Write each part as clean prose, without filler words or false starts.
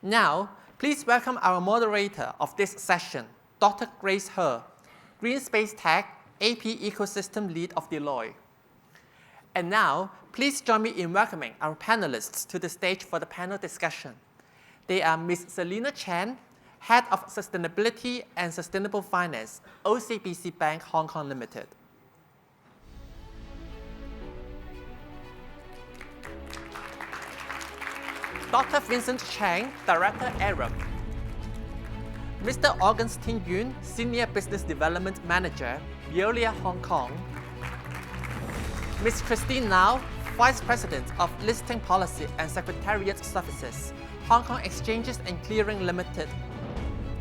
Now, please welcome our moderator of this session, Dr. Grace He, GreenSpace Tech AP Ecosystem Lead of Deloitte. And now, please join me in welcoming our panelists to the stage for the panel discussion. They are Ms. Celina Cheng, Head of Sustainability and Sustainable Finance, OCBC Bank Hong Kong Limited. Dr. Vincent Cheng, Director Arup. Mr. Augustine Yuen, Senior Business Development Manager, Veolia Hong Kong. Ms. Christine Lau, Vice President of Listing Policy and Secretariat Services, Hong Kong Exchanges and Clearing Limited.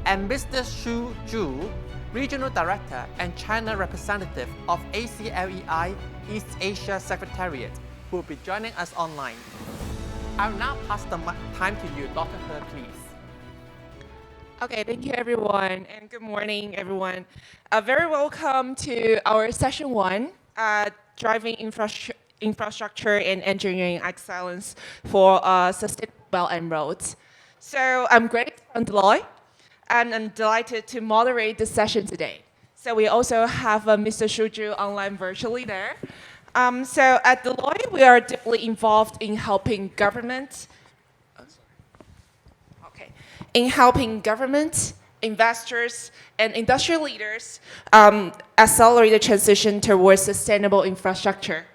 And Mr. Xu Zhu, Regional Director and China Representative of ICLEI East Asia Secretariat, who will be joining us online. I'll now pass the time to you, Dr. He, please. Okay, thank you everyone, and good morning everyone. Very welcome to our session 1, Driving Infrastructure and Engineering Excellence for Sustainable Belt and Roads. So I'm Grace from Deloitte, and I'm delighted to moderate this session today. So we also have Mr. Xu Zhu online virtually there. So at Deloitte, we are deeply involved in helping government, investors, and industrial leaders accelerate the transition towards sustainable infrastructure.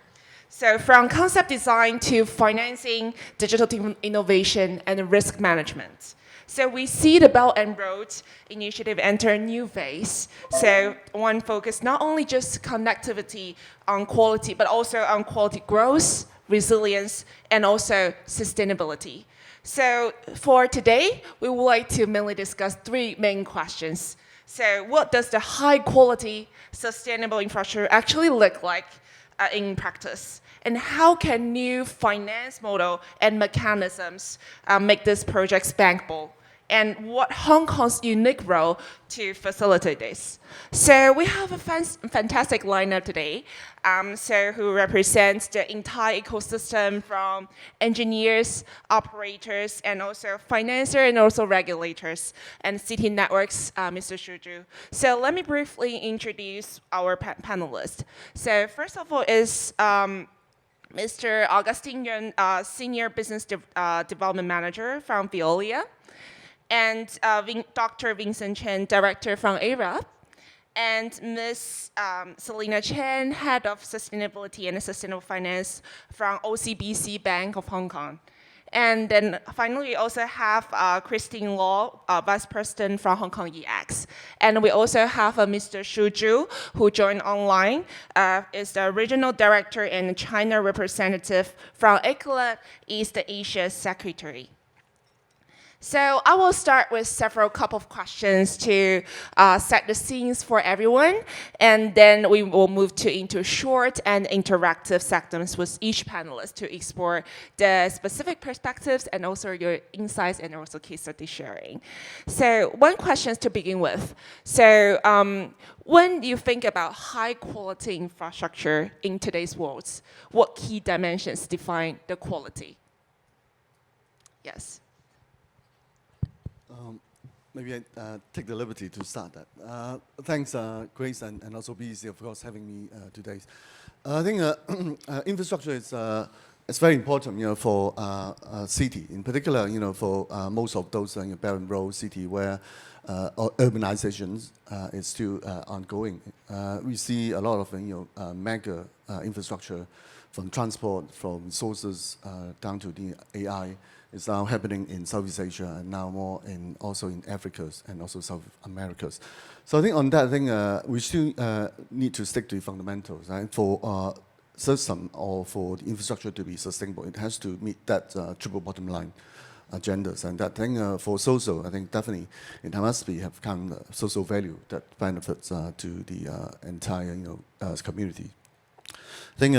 So from concept design to financing, digital innovation, and risk management. So we see the Belt and Road initiative enter a new phase. So one focus not only just connectivity on quality, but also on quality growth, resilience, and also sustainability. So for today, we would like to mainly discuss 3 main questions. So what does the high quality sustainable infrastructure actually look like in practice? And how can new finance model and mechanisms make these projects bankable? And what Hong Kong's unique role to facilitate this? So we have a fantastic lineup today, who represents the entire ecosystem from engineers, operators, and also financiers and also regulators, and city networks, Mr. Xu Zhu. So let me briefly introduce our panelists. So first of all is Mr. Augustine Yuen, Senior Business Development Manager from Veolia, and Dr. Vincent Cheng, Director from Arup, and Ms. Celina Cheng, Head of Sustainability and Sustainable Finance from OCBC Bank of Hong Kong. And then finally, we also have Christine Law, Vice President from Hong Kong EX. And we also have Mr. Xu Zhu, who joined online, is the Regional Director and China Representative from ICLEI East Asia Secretariat. So I will start with several couple of questions to set the scenes for everyone, and then we will move into short and interactive segments with each panelist to explore the specific perspectives and also your insights and also case study sharing. So one question to begin with. So when you think about high quality infrastructure in today's world, what key dimensions define the quality? Yes. Maybe I take the liberty to start that. Thanks, Grace, and also BEC, of course, having me today. I think infrastructure is very important, for a city, in particular, for most of those Belt and Road city where urbanization is still ongoing. We see a lot of mega infrastructure, from transport, from resources down to the AI. It's now happening in Southeast Asia and now more also in Africa and also South America. So I think on that, we still need to stick to the fundamentals. Right? For system or for the infrastructure to be sustainable, it has to meet that triple bottom line agendas. And that thing for social, I think definitely it must have kind of social value that benefits to the entire community. I think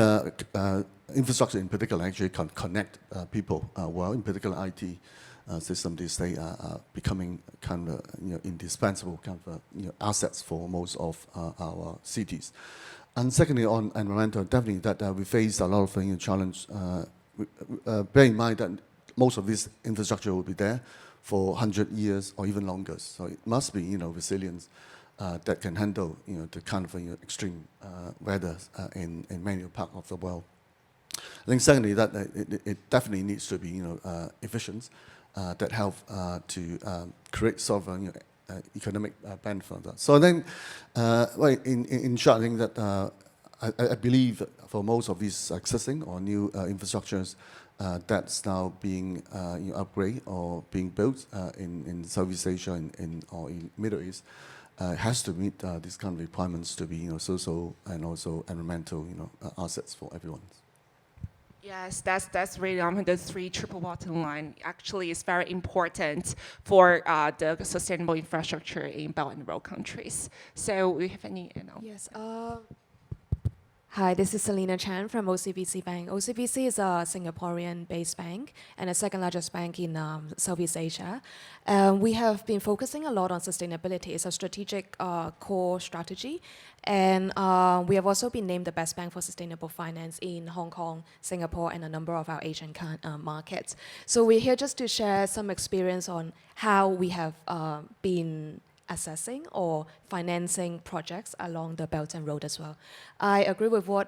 infrastructure in particular actually can connect people well, in particular IT system these days are becoming kind of indispensable kind of assets for most of our cities. And secondly, on environmental, definitely that we face a lot of challenge. Bear in mind that most of this infrastructure will be there for 100 years or even longer. So it must be, resilience that can handle, the kind of extreme weather in many parts of the world. I think secondly that it definitely needs to be, efficient, that help to create sort of economic benefit from that. So then, in short, I think that I believe that for most of these existing or new infrastructures that's now being upgraded or being built in Southeast Asia or in Middle East, has to meet these kind of requirements to be social and also environmental assets for everyone. Yes, that's really the three triple bottom line. Actually, it's very important for the sustainable infrastructure in Belt and Road countries. So we have any, Yes. Hi, this is Celina Cheng from OCBC Bank. OCBC is a Singaporean-based bank and the second largest bank in Southeast Asia. We have been focusing a lot on sustainability. It's a strategic core strategy. And we have also been named the best bank for sustainable finance in Hong Kong, Singapore, and a number of our Asian markets. So we're here just to share some experience on how we have been assessing or financing projects along the Belt and Road as well. I agree with what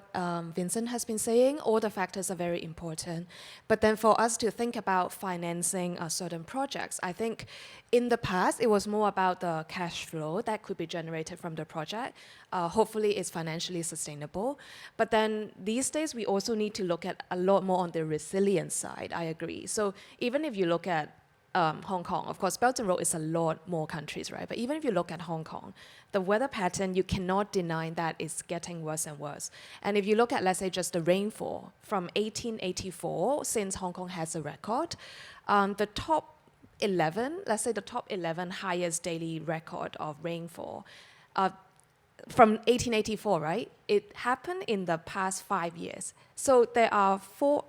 Vincent has been saying. All the factors are very important. But then for us to think about financing certain projects, I think in the past, it was more about the cash flow that could be generated from the project. Hopefully, it's financially sustainable. But then these days, we also need to look at a lot more on the resilience side, I agree. So even if you look at Hong Kong, of course, Belt and Road is a lot more countries, right? But even if you look at Hong Kong, the weather pattern, you cannot deny that it's getting worse and worse. And if you look at, let's say, just the rainfall from 1884, since Hong Kong has a record, the top 11, let's say the top 11 highest daily record of rainfall, from 1884, right? It happened in the past 5 years. So there are four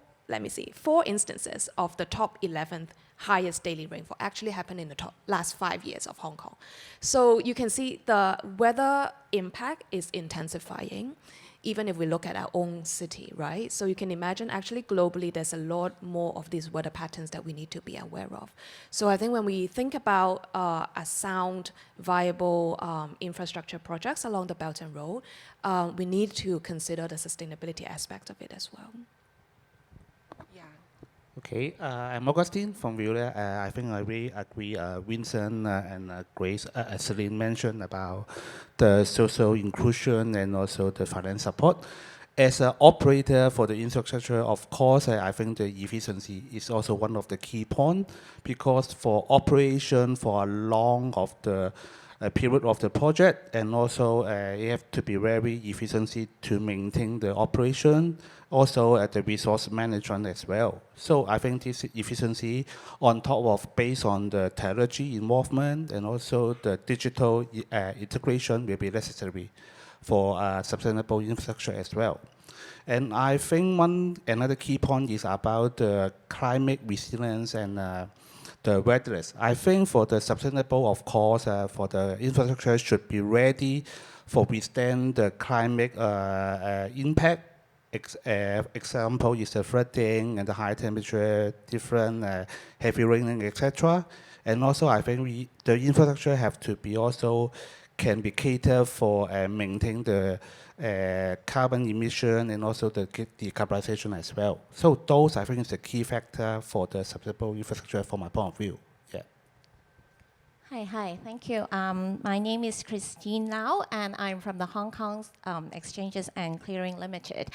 instances of the top 11th highest daily rainfall actually happened in the last 5 years of Hong Kong. So you can see the weather impact is intensifying, even if we look at our own city, right? So you can imagine actually globally there's a lot more of these weather patterns that we need to be aware of. So I think when we think about a sound, viable infrastructure projects along the Belt and Road, we need to consider the sustainability aspect of it as well. Okay, I'm Augustine from Veolia. I think I really agree Vincent and Grace, as Celina mentioned about the social inclusion and also the finance support. As an operator for the infrastructure, of course, I think the efficiency is also one of the key points, because for operation for a long of the period of the project, and also you have to be very efficiency to maintain the operation, also at the resource management as well. So I think this efficiency on top of based on the technology involvement and also the digital integration will be necessary for sustainable infrastructure as well. And I think another key point is about the climate resilience and the readiness. I think for the sustainable, of course, for the infrastructure should be ready for withstand the climate impact. Example is the flooding and the high temperature, different heavy raining, etc. And also, I think the infrastructure have to be also can be catered for maintain the carbon emission and also the decarbonization as well. So those, I think, is the key factor for the sustainable infrastructure from my point of view. Yeah. Hi, thank you. My name is Christine Lau, and I'm from the Hong Kong Exchanges and Clearing Limited.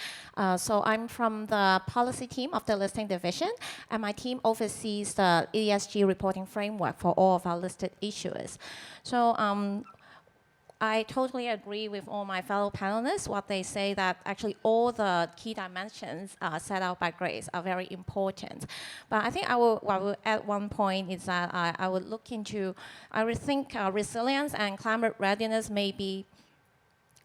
So I'm from the policy team of the listing division, and my team oversees the ESG reporting framework for all of our listed issuers. So I totally agree with all my fellow panelists, what they say that actually all the key dimensions set out by Grace are very important. But I think I will add one point is that I would think resilience and climate readiness may be,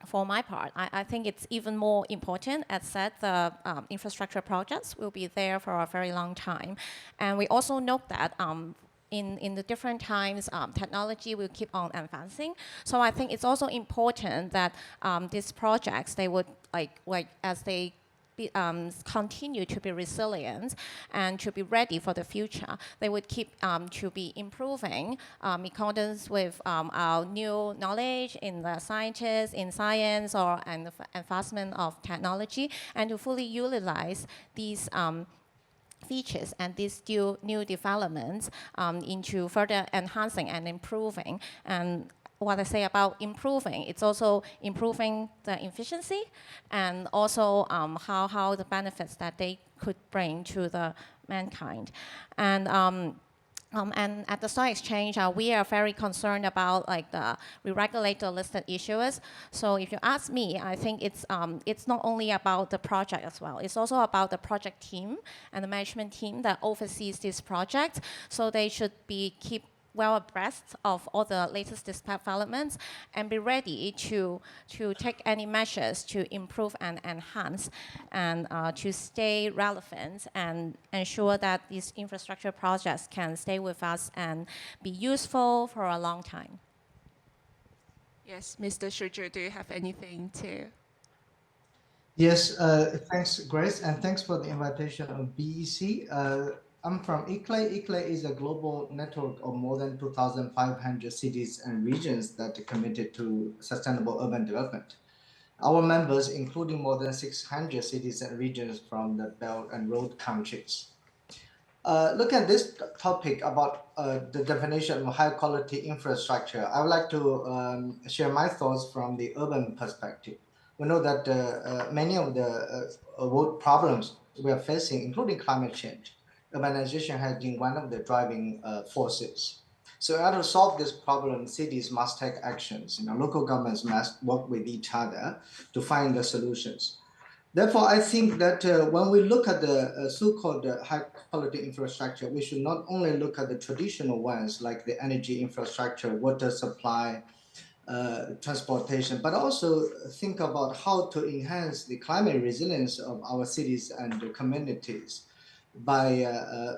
for my part, I think it's even more important. As said, the infrastructure projects will be there for a very long time. And we also note that in the different times, technology will keep on advancing. So I think it's also important that these projects, they would, as they continue to be resilient and to be ready for the future. They would keep to be improving in accordance with our new knowledge in the scientists, in science, or and the advancement of technology, and to fully utilize these features and these new developments into further enhancing and improving. And what I say about improving, it's also improving the efficiency and also how the benefits that they could bring to the mankind. And at the stock exchange, we are very concerned about we regulate the listed issuers. So if you ask me, I think it's not only about the project as well. It's also about the project team and the management team that oversees this project. So they should keep well abreast of all the latest developments and be ready to take any measures to improve and enhance and to stay relevant and ensure that these infrastructure projects can stay with us and be useful for a long time. Yes, Mr. Shuzhu, do you have anything to? Yes, thanks, Grace, and thanks for the invitation of BEC. I'm from ICLEI. ICLEI is a global network of more than 2,500 cities and regions that are committed to sustainable urban development. Our members, including more than 600 cities and regions from the Belt and Road countries. Look at this topic about the definition of high quality infrastructure. I would like to share my thoughts from the urban perspective. We know that many of the world problems we are facing, including climate change, urbanization has been one of the driving forces. So in order to solve this problem, cities must take actions. Local governments must work with each other to find the solutions. Therefore, I think that when we look at the so-called high-quality infrastructure, we should not only look at the traditional ones like the energy infrastructure, water supply, transportation, but also think about how to enhance the climate resilience of our cities and the communities by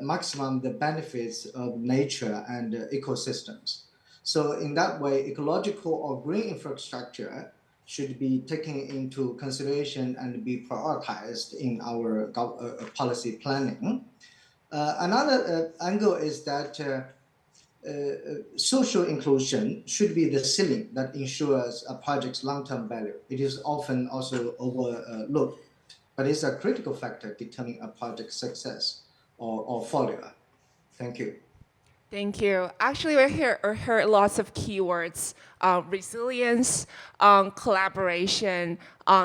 maximum the benefits of nature and ecosystems. So in that way, ecological or green infrastructure should be taken into consideration and be prioritized in our policy planning. Another angle is that social inclusion should be the ceiling that ensures a project's long-term value. It is often also overlooked, but it's a critical factor determining a project's success or failure. Thank you. Thank you. Actually, we heard lots of keywords: resilience, collaboration,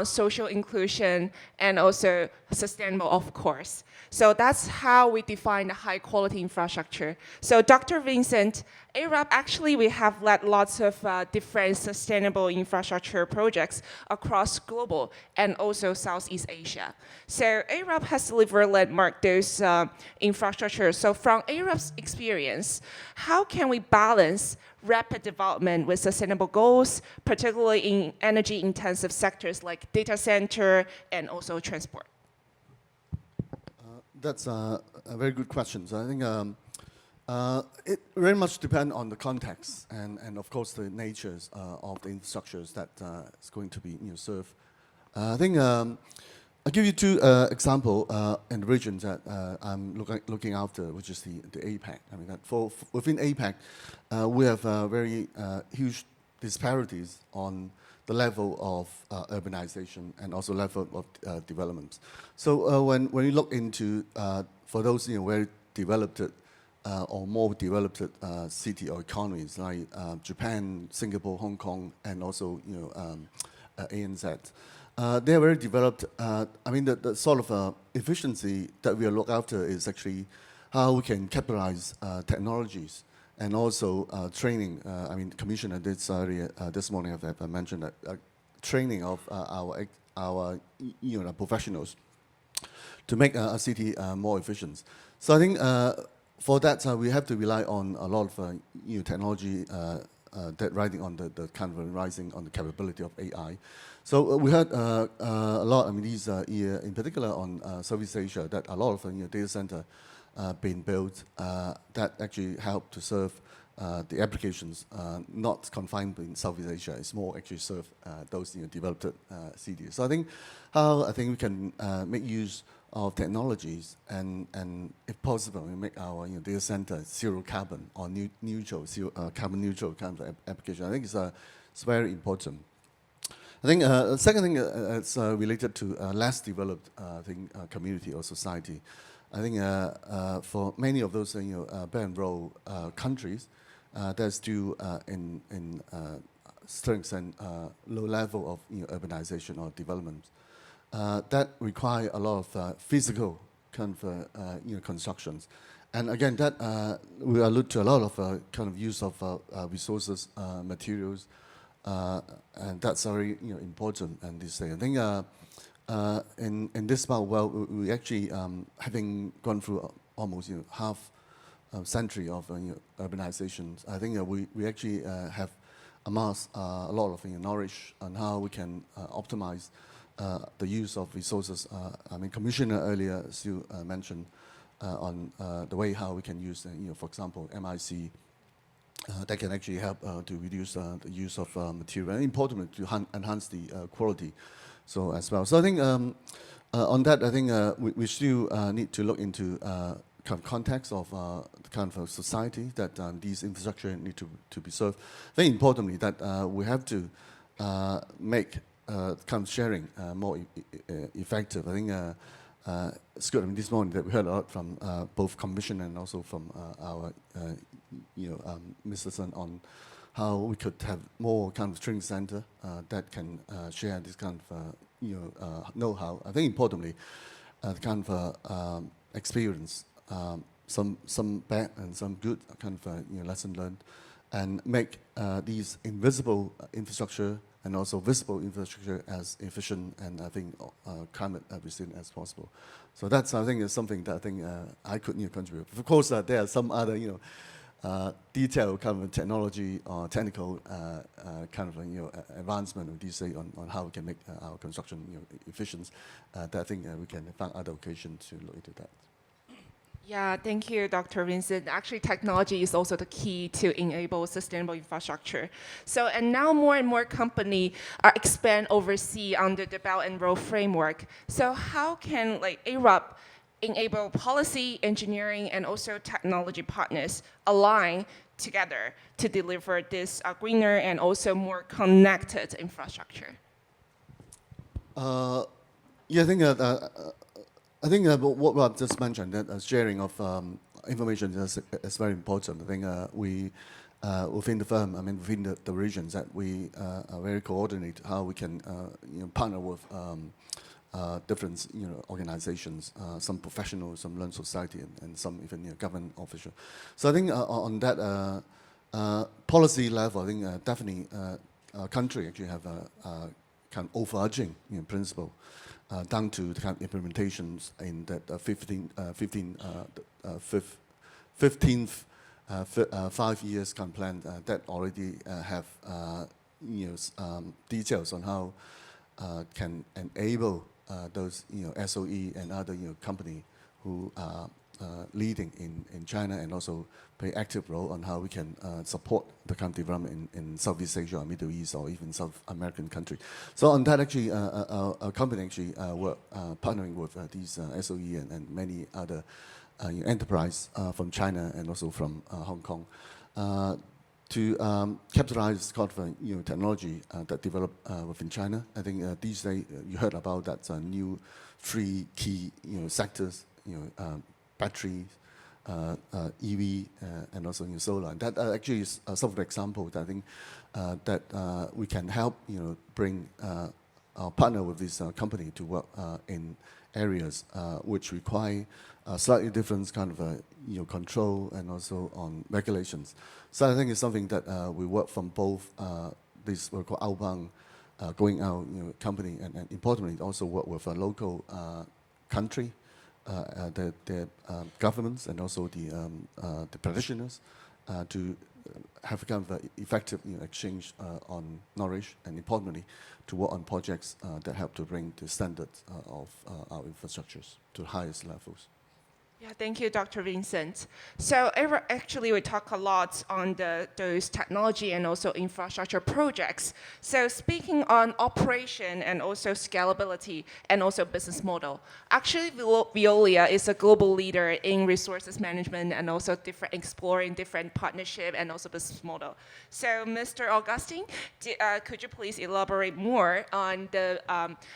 social inclusion, and also sustainable, of course. So that's how we define the high quality infrastructure. So Dr. Vincent, Arup, actually we have led lots of different sustainable infrastructure projects across global and also Southeast Asia. So Arup has led those infrastructures. So from Arup's experience, how can we balance rapid development with sustainable goals, particularly in energy intensive sectors like data center and also transport? That's a very good question. So I think it very much depends on the context and of course the natures of the infrastructures that is going to be served. I think I'll give you two examples in the regions that I'm looking after, which is the APAC. I mean, that within APAC, we have very huge disparities on the level of urbanization and also level of development. So when you look into, for those very developed or more developed city or economies like Japan, Singapore, Hong Kong, and also ANZ, they are very developed. I mean, the sort of efficiency that we look after is actually how we can capitalize technologies and also training. I mean, Commissioner did this morning have mentioned that training of our professionals to make a city more efficient. So I think for that we have to rely on a lot of new technology that riding on the kind of rising on the capability of AI. So we heard a lot. I mean, these year in particular on Southeast Asia that a lot of data center being built that actually help to serve the applications not confined in Southeast Asia. It's more actually serve those developed cities. So I think we can make use of technologies and if possible, we make our data center zero carbon or carbon neutral kind of application. I think it's very important. I think the second thing is related to less developed community or society. I think for many of those Belt and Road countries, there's still in strength and low level of urbanization or development. That require a lot of physical kind of constructions, and again that we allude to a lot of kind of use of resources, materials, and that's very important. And this thing, I think in this part, well, we actually having gone through almost half a century of urbanizations. I think we actually have amassed a lot of knowledge on how we can optimize the use of resources. I mean, Commissioner earlier still mentioned on the way how we can use, for example, MIC that can actually help to reduce the use of material, and importantly to enhance the quality. So as well. So I think on that, I think we still need to look into kind of context of the kind of society that these infrastructure need to be served. Very importantly, that we have to make kind of sharing more effective. I think it's good. I mean, this morning that we heard a lot from both Commission and also from our Mr. Sun on how we could have more kind of training center that can share this kind of know-how. I think importantly, the kind of experience, some bad and some good kind of lesson learned, and make these invisible infrastructure and also visible infrastructure as efficient and I think climate resilient as possible. So that's, I think, is something that I think I could contribute. Of course, there are some other detailed kind of technology or technical kind of advancement of these on how we can make our construction efficient. That I think we can find other occasions to look into that. Yeah, thank you, Dr. Vincent. Actually, technology is also the key to enable sustainable infrastructure. So, and now more and more companies expand overseas under the Belt and Road framework. So how can Arup enable policy, engineering, and also technology partners align together to deliver this greener and also more connected infrastructure? Yeah, I think what Rob just mentioned, that sharing of information is very important. I think we, within the firm, I mean, within the regions, that we are very coordinate how we can partner with different organizations, some professionals, some learned society, and some even government officials. So I think on that policy level, I think definitely our country actually have a kind of overarching principle. Down to the kind of implementations in that 15th 5 years kind of plan that already have details on how can enable those SOE and other company who are leading in China and also play active role on how we can support the kind of development in Southeast Asia or Middle East or even South American country. So on that actually, our company actually work partnering with these SOE and many other enterprise from China and also from Hong Kong to capitalize kind of technology that developed within China. I think these days you heard about that new 3 key sectors, batteries, EV, and also solar. And that actually is some of the examples that I think that we can help bring our partner with this company to work in areas which require slightly different kind of control and also on regulations. So I think it's something that we work from both this what we call outbound going out company and importantly also work with a local country. The governments and also the practitioners to have kind of effective exchange on knowledge and importantly to work on projects that help to bring the standards of our infrastructures to the highest levels. Yeah, thank you, Dr. Vincent. So actually, we talk a lot on those technology and also infrastructure projects. So speaking on operation and also scalability and also business model, actually Veolia is a global leader in resources management and also exploring different partnership and also business model. So Mr. Augustine, could you please elaborate more on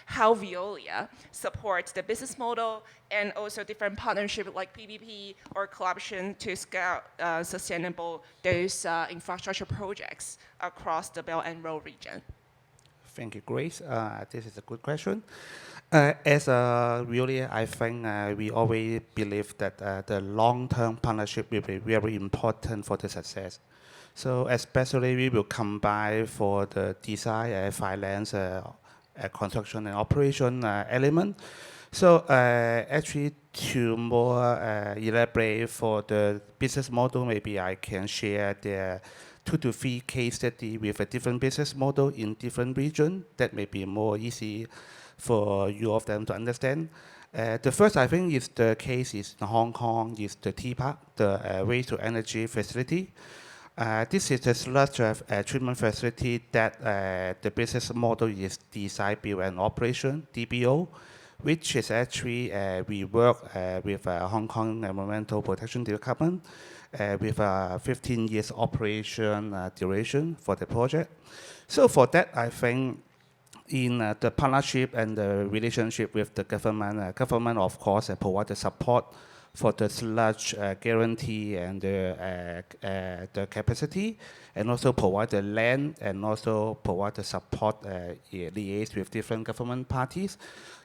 how Veolia supports the business model and also different partnerships like PPP or collaboration to scale sustainable those infrastructure projects across the Belt and Road region? Thank you, Grace. This is a good question. As Veolia, I think we always believe that the long-term partnership will be very important for the success. So especially we will combine for the design, finance, construction and operation element. So actually to more elaborate for the business model, maybe I can share the 2 to 3 case study with a different business model in different region that may be more easy for you of them to understand. The first I think is the case is in Hong Kong is the T-Park, the waste to energy facility. This is a sludge treatment facility that the business model is design, build and operation, DBO, which is actually we work with Hong Kong Environmental Protection Department with 15 years operation duration for the project. So for that, I think in the partnership and the relationship with the government, government of course provide the support for the sludge guarantee and the capacity, and also provide the land and also provide the support liaise with different government parties.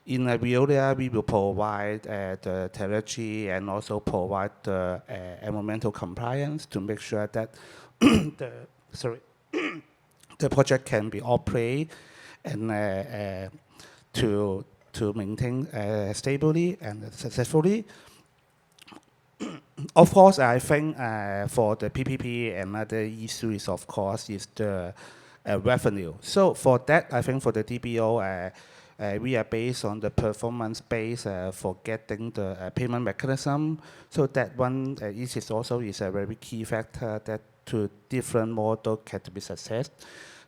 In Veolia, we will provide the technology and also provide the environmental compliance to make sure that the project can be operated and to maintain stably and successfully. Of course, I think for the PPP, another issue is, of course, is the revenue. So for that, I think for the DBO, we are based on the performance base for getting the payment mechanism. So that one is also is a very key factor that to different model can be success.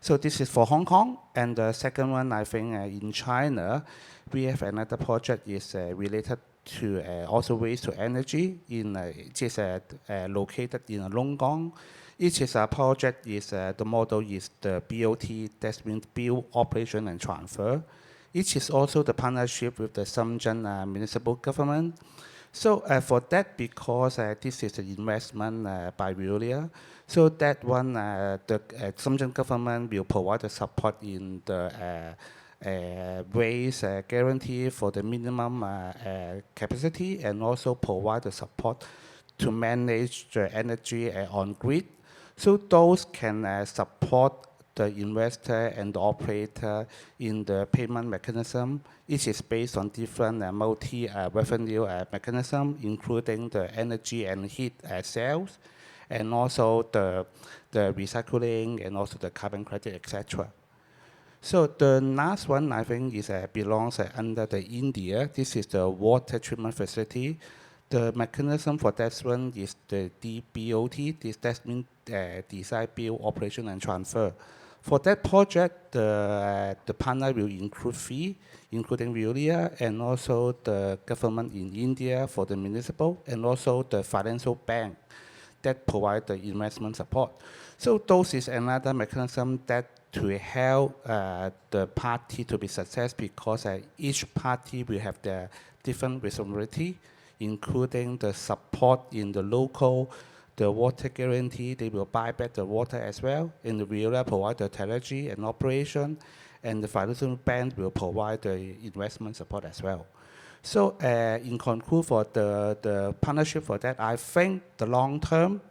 So this is for Hong Kong. And the second one, I think in China, we have another project is related to also waste to energy in it is located in Longgang. Each is a project is the model is the BOT, that means build, operation and transfer. Each is also the partnership with the Shenzhen municipal government. So for that, because this is an investment by Veolia, so that one the Shenzhen government will provide the support in the waste guarantee for the minimum capacity, and also provide the support to manage the energy on grid. So those can support the investor and the operator in the payment mechanism. Each is based on different multi-revenue mechanism, including the energy and heat sales, and also the recycling, and also the carbon credit, etc. So the last one, I think, is belongs under the India. This is the water treatment facility. The mechanism for that one is the DBOT. That means design, build, operation, and transfer. For that project, the partner will include fee, including Veolia, and also the government in India for the municipal, and also the financial bank that provide the investment support. So those is another mechanism that to help the party to be success, because each party will have their different responsibility, including the support in the local, the water guarantee, they will buy back the water as well. And the Veolia provide the technology and operation, and the financial bank will provide the investment support as well. So in conclude, for the partnership for that, I think the long term,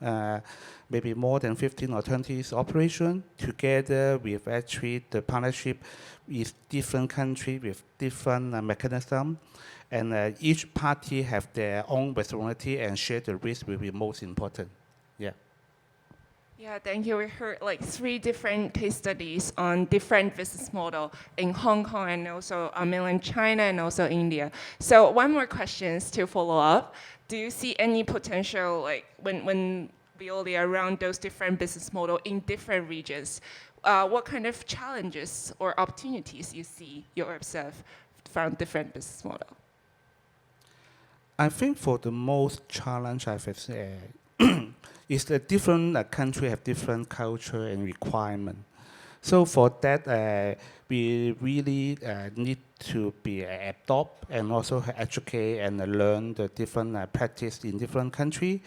maybe more than 15 or 20 years operation, together with actually the partnership with different countries with different mechanism, and each party have their own responsibility and share the risk will be most important. Yeah. Yeah, thank you. We heard like 3 different case studies on different business model in Hong Kong and also mainland China and also India. So one more questions to follow up. Do you see any potential, like when Veolia around those different business model in different regions, what kind of challenges or opportunities you observe from different business model? I think for the most challenge I've is that different country have different culture and requirement. So for that, we really need to be adopt and also educate and learn the different practice in different country.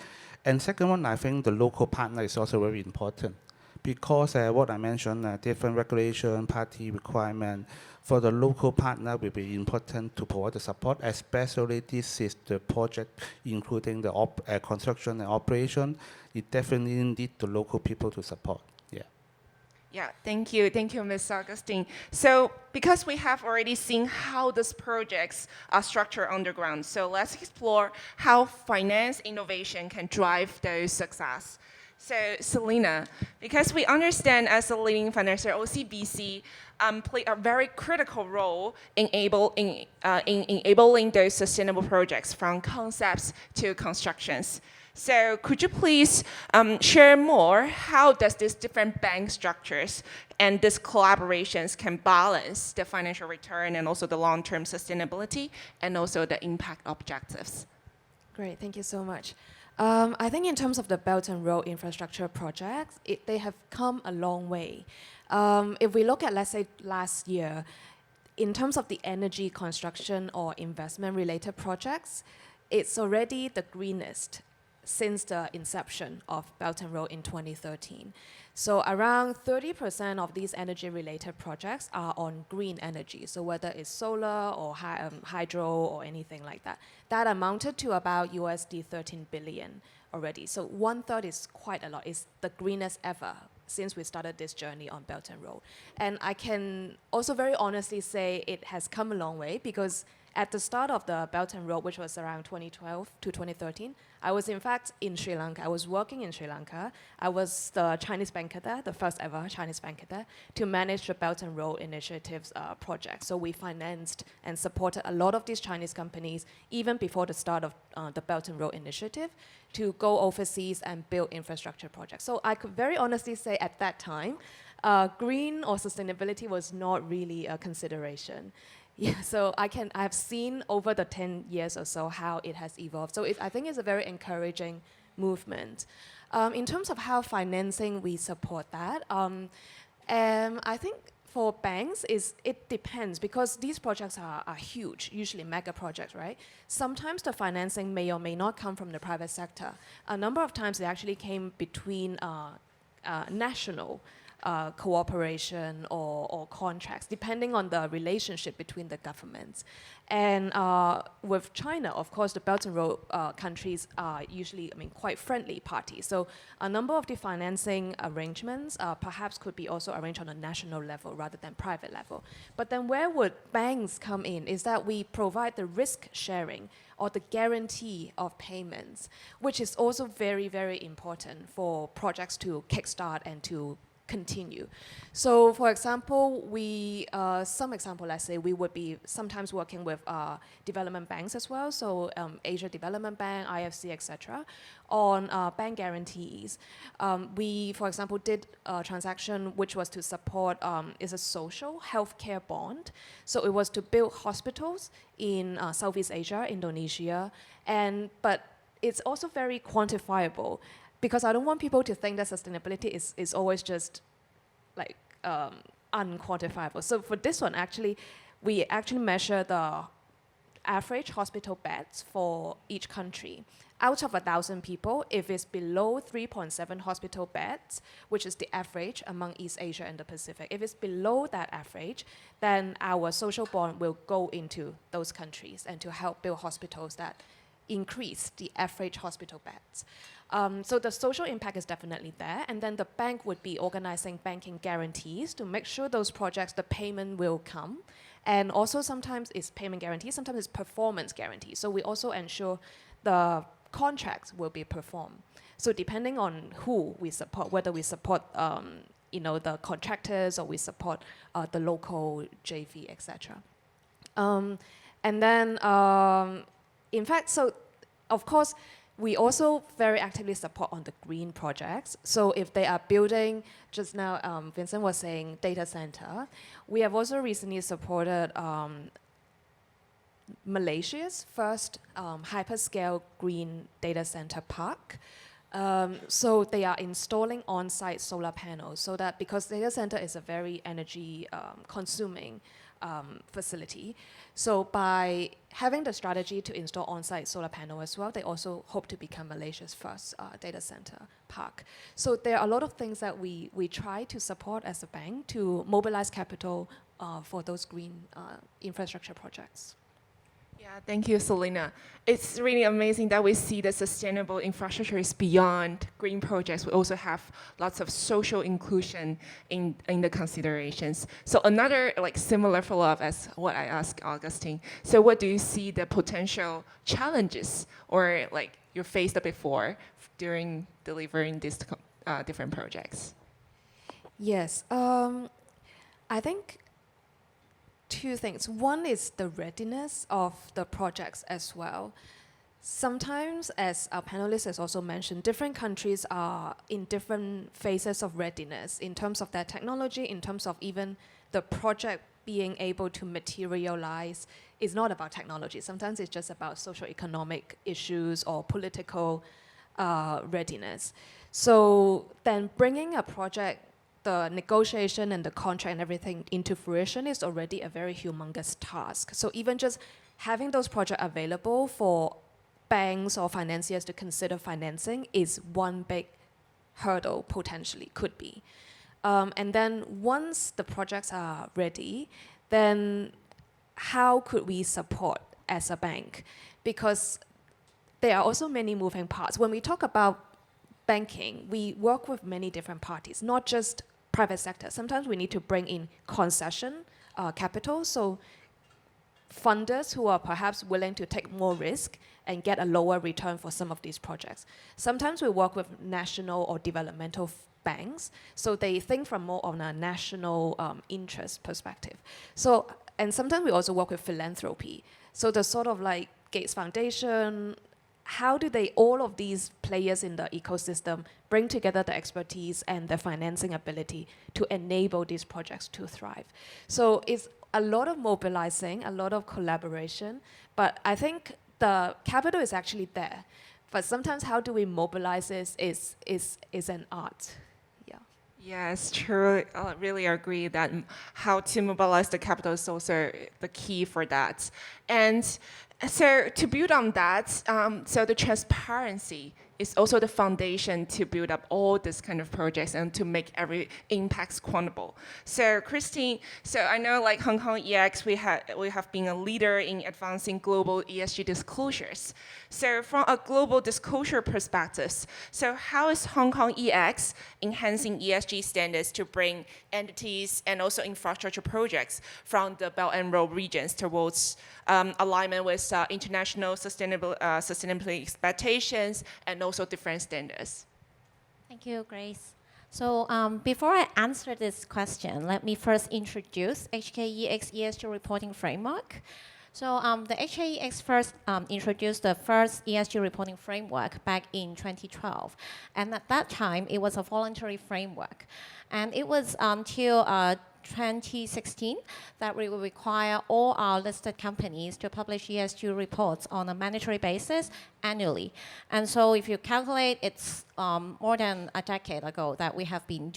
And second one, I think the local partner is also very important because what I mentioned, different regulation, party requirement, for the local partner will be important to provide the support, especially this is the project including the construction and operation. It definitely need the local people to support. Yeah. Yeah, thank you, Ms. Augustine. So because we have already seen how these projects are structured underground, so let's explore how finance innovation can drive those success. So Celina, because we understand as a leading financier, OCBC play a very critical role in enabling those sustainable projects from concepts to constructions. So could you please share more how does these different bank structures and these collaborations can balance the financial return and also the long-term sustainability and also the impact objectives? Great, thank you so much. I think in terms of the Belt and Road infrastructure projects, they have come a long way. If we look at, let's say, last year, in terms of the energy construction or investment-related projects, it's already the greenest since the inception of Belt and Road in 2013. So around 30% of these energy-related projects are on green energy. So whether it's solar or hydro or anything like that, that amounted to about USD 13 billion already. So 1/3 is quite a lot. It's the greenest ever since we started this journey on Belt and Road. And I can also very honestly say it has come a long way because at the start of the Belt and Road, which was around 2012 to 2013, I was in fact in Sri Lanka. I was working in Sri Lanka. I was the Chinese banker there, the first ever Chinese banker there, to manage the Belt and Road Initiatives project. So we financed and supported a lot of these Chinese companies, even before the start of the Belt and Road Initiative, to go overseas and build infrastructure projects. So I could very honestly say at that time, green or sustainability was not really a consideration. Yeah, so I have seen over the 10 years or so how it has evolved. So I think it's a very encouraging movement. In terms of how financing we support that, I think for banks it depends because these projects are huge, usually mega projects, right? Sometimes the financing may or may not come from the private sector. A number of times they actually came between national cooperation or contracts, depending on the relationship between the governments. And with China, of course, the Belt and Road countries are usually, quite friendly parties. So a number of the financing arrangements perhaps could be also arranged on a national level rather than private level. But then where would banks come in is that we provide the risk sharing or the guarantee of payments, which is also very, very important for projects to kickstart and to continue. So for example, let's say we would be sometimes working with development banks as well, so Asia Development Bank, IFC, etc., on bank guarantees. We, for example, did a transaction which was to support, is a social healthcare bond. So it was to build hospitals in Southeast Asia, Indonesia, but it's also very quantifiable. Because I don't want people to think that sustainability is always just like unquantifiable. So for this one, actually, we actually measure the average hospital beds for each country. Out of 1,000 people, if it's below 3.7 hospital beds, which is the average among East Asia and the Pacific, if it's below that average, then our social bond will go into those countries and to help build hospitals that increase the average hospital beds. So the social impact is definitely there, and then the bank would be organizing banking guarantees to make sure those projects, the payment will come. And also sometimes it's payment guarantees, sometimes it's performance guarantees. So we also ensure the contracts will be performed. So depending on who we support, whether we support the contractors or we support the local JV, etc. And then, in fact, so of course, we also very actively support on the green projects. So if they are building, just now Vincent was saying data center, we have also recently supported Malaysia's first hyperscale green data center park. So they are installing on-site solar panels so that, because data center is a very energy consuming facility. So by having the strategy to install on-site solar panel as well, they also hope to become Malaysia's first data center park. So there are a lot of things that we try to support as a bank to mobilize capital for those green infrastructure projects. Yeah, thank you, Celina. It's really amazing that we see that sustainable infrastructure is beyond green projects. We also have lots of social inclusion in the considerations. So another similar follow-up as what I asked Augustine. So what do you see the potential challenges or you faced before during delivering these different projects? Yes, I think two things. One is the readiness of the projects as well. Sometimes, as our panelists has also mentioned, different countries are in different phases of readiness in terms of their technology, in terms of even the project being able to materialize. Is not about technology. Sometimes it's just about socio-economic issues or political readiness. So then bringing a project, the negotiation and the contract and everything into fruition is already a very humongous task. So even just having those projects available for banks or financiers to consider financing is one big hurdle, potentially, could be. And then once the projects are ready, then how could we support as a bank? Because there are also many moving parts. When we talk about banking, we work with many different parties, not just private sector. Sometimes we need to bring in concession capital, so funders who are perhaps willing to take more risk and get a lower return for some of these projects. Sometimes we work with national or developmental banks, so they think from more on a national interest perspective. So, and sometimes we also work with philanthropy. So the sort of Gates Foundation, how do all of these players in the ecosystem bring together the expertise and the financing ability to enable these projects to thrive? So it's a lot of mobilizing, a lot of collaboration, but I think the capital is actually there. But sometimes how do we mobilize this is an art. Yeah. Yes, true. I really agree that how to mobilize the capital is also the key for that. And so to build on that, so the transparency is also the foundation to build up all this kind of projects and to make every impact quantifiable. So Christine, so I know Hong Kong EX, we have been a leader in advancing global ESG disclosures. So from a global disclosure perspective, so how is Hong Kong EX enhancing ESG standards to bring entities and also infrastructure projects from the Belt and Road regions towards alignment with international sustainability expectations and also different standards? Thank you, Grace. So before I answer this question, let me first introduce HKEX ESG reporting framework. So the HKEX first introduced the first ESG reporting framework back in 2012. And at that time, it was a voluntary framework. And it was until 2016 that we will require all our listed companies to publish ESG reports on a mandatory basis annually. And so if you calculate, it's more than a decade ago that we have been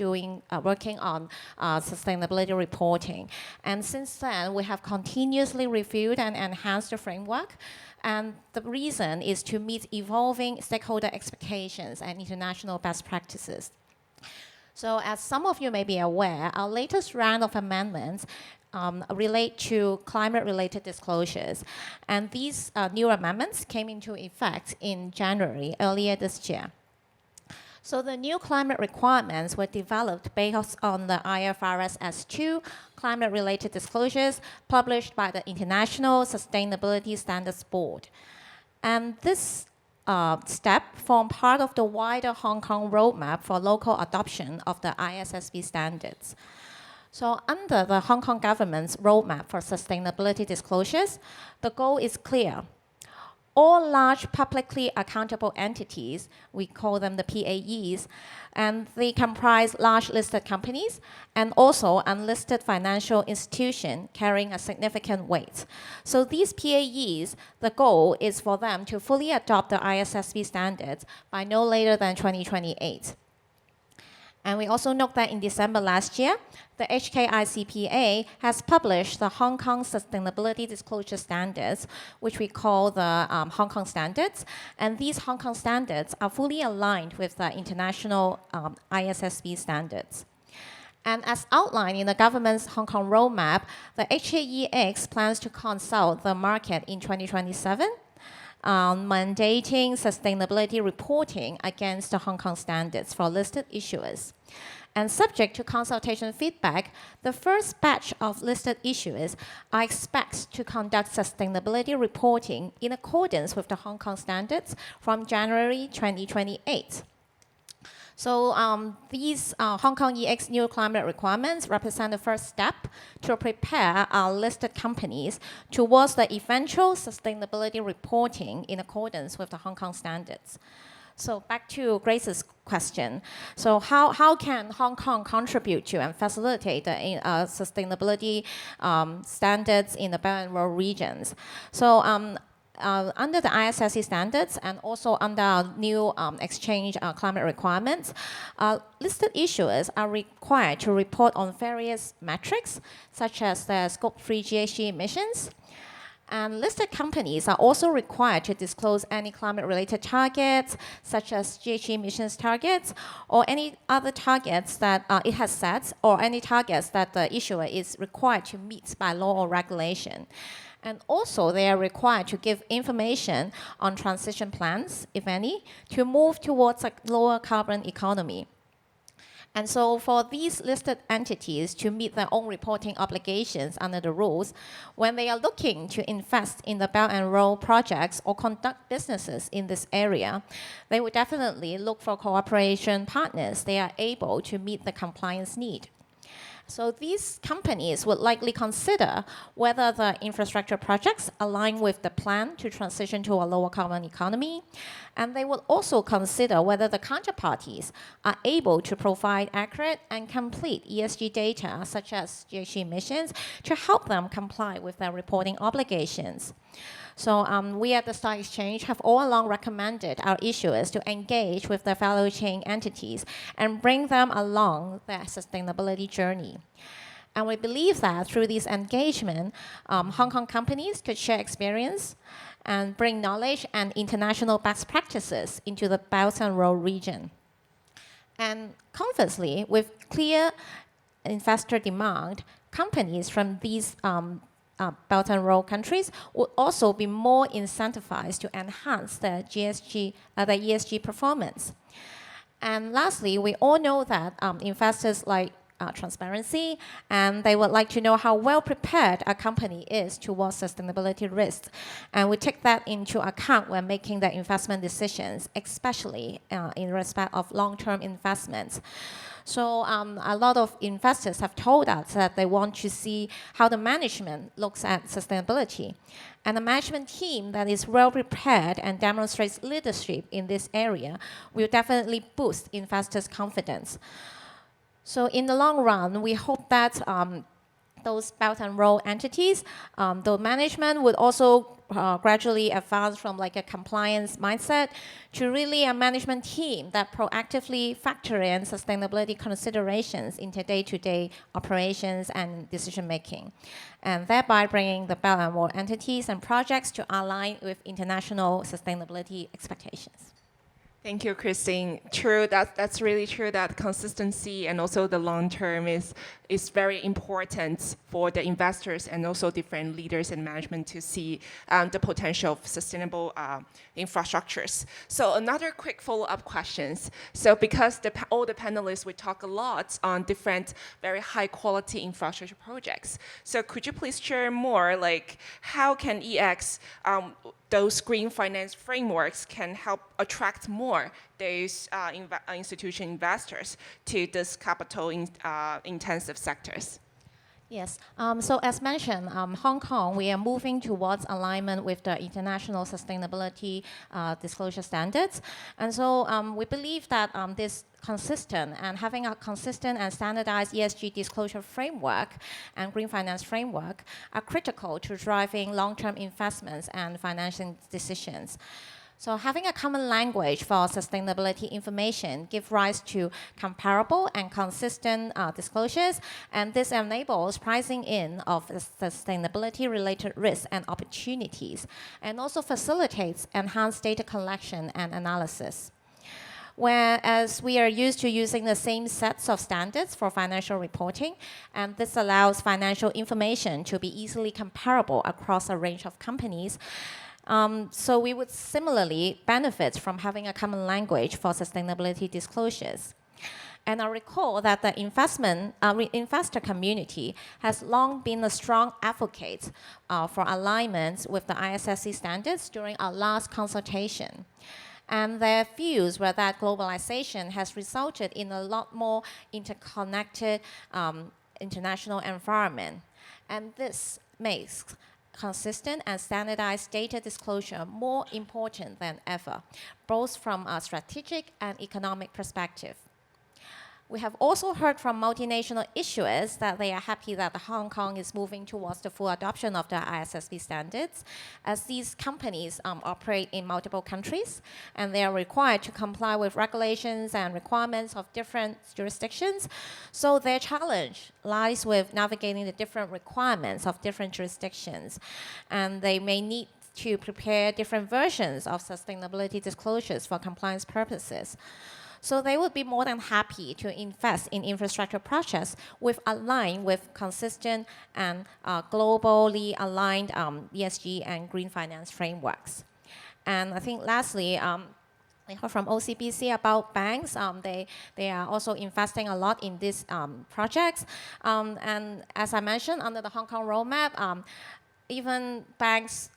working on sustainability reporting. And since then, we have continuously reviewed and enhanced the framework. And the reason is to meet evolving stakeholder expectations and international best practices. So as some of you may be aware, our latest round of amendments relate to climate-related disclosures. And these new amendments came into effect in January, earlier this year. So the new climate requirements were developed based on the IFRS S2 climate-related disclosures published by the International Sustainability Standards Board. And this step form part of the wider Hong Kong roadmap for local adoption of the ISSB standards. So under the Hong Kong government's roadmap for sustainability disclosures, the goal is clear. All large publicly accountable entities, we call them the PAEs, and they comprise large listed companies and also unlisted financial institutions carrying a significant weight. So these PAEs, the goal is for them to fully adopt the ISSB standards by no later than 2028. And we also note that in December last year, the HKICPA has published the Hong Kong Sustainability Disclosure Standards, which we call the Hong Kong Standards. And these Hong Kong standards are fully aligned with the international ISSB standards. And as outlined in the government's Hong Kong roadmap, the HKEX plans to consult the market in 2027 mandating sustainability reporting against the Hong Kong standards for listed issuers. And subject to consultation feedback, the first batch of listed issuers are expected to conduct sustainability reporting in accordance with the Hong Kong standards from January 2028. So these Hong Kong EX new climate requirements represent the first step to prepare our listed companies towards the eventual sustainability reporting in accordance with the Hong Kong standards. So back to Grace's question. So how can Hong Kong contribute to and facilitate the sustainability standards in the Belt and Road regions? So under the ISSB standards and also under our new exchange climate requirements, listed issuers are required to report on various metrics, such as the Scope 3 GHG emissions. And listed companies are also required to disclose any climate-related targets, such as GHG emissions targets, or any other targets that it has set, or any targets that the issuer is required to meet by law or regulation. And also, they are required to give information on transition plans, if any, to move towards a lower carbon economy. And so for these listed entities to meet their own reporting obligations under the rules, when they are looking to invest in the Belt and Road projects or conduct businesses in this area, they would definitely look for cooperation partners they are able to meet the compliance need. So these companies would likely consider whether the infrastructure projects align with the plan to transition to a lower carbon economy. And they will also consider whether the counterparties are able to provide accurate and complete ESG data, such as GHG emissions, to help them comply with their reporting obligations. So we at the Stock Exchange have all along recommended our issuers to engage with their fellow chain entities and bring them along their sustainability journey. And we believe that through this engagement, Hong Kong companies could share experience and bring knowledge and international best practices into the Belt and Road region. And conversely, with clear investor demand, companies from these Belt and Road countries would also be more incentivized to enhance the ESG performance. And lastly, we all know that investors like transparency, and they would like to know how well prepared a company is towards sustainability risks. And we take that into account when making the investment decisions, especially in respect of long-term investments. So a lot of investors have told us that they want to see how the management looks at sustainability. And a management team that is well prepared and demonstrates leadership in this area will definitely boost investors' confidence. So in the long run, we hope that those Belt and Road entities, the management would also gradually advance from like a compliance mindset to really a management team that proactively factor in sustainability considerations into day-to-day operations and decision-making, and thereby bringing the Belt and Road entities and projects to align with international sustainability expectations. Thank you, Christine. True, that's really true that consistency and also the long term is very important for the investors and also different leaders and management to see the potential of sustainable infrastructures. So another quick follow-up questions. So because all the panelists, we talk a lot on different very high quality infrastructure projects. So could you please share more, like how can EX those green finance frameworks can help attract more those institutional investors to this capital intensive sectors? Yes, so as mentioned, Hong Kong, we are moving towards alignment with the international sustainability disclosure standards. And so we believe that this consistent and having a consistent and standardized ESG disclosure framework and green finance framework are critical to driving long-term investments and financing decisions. So having a common language for sustainability information gives rise to comparable and consistent disclosures, and this enables pricing in of sustainability-related risks and opportunities, and also facilitates enhanced data collection and analysis. Whereas we are used to using the same sets of standards for financial reporting, and this allows financial information to be easily comparable across a range of companies. So we would similarly benefit from having a common language for sustainability disclosures. And I recall that the investor community has long been a strong advocate for alignment with the ISSC standards during our last consultation. And their views were that globalization has resulted in a lot more interconnected international environment. And this makes consistent and standardized data disclosure more important than ever, both from a strategic and economic perspective. We have also heard from multinational issuers that they are happy that Hong Kong is moving towards the full adoption of the ISSB standards, as these companies operate in multiple countries, and they are required to comply with regulations and requirements of different jurisdictions. So their challenge lies with navigating the different requirements of different jurisdictions, and they may need to prepare different versions of sustainability disclosures for compliance purposes. So they would be more than happy to invest in infrastructure projects aligned with consistent and globally aligned ESG and green finance frameworks. And I think lastly, I heard from OCBC about banks. They are also investing a lot in these projects. And as I mentioned, under the Hong Kong roadmap, even banks,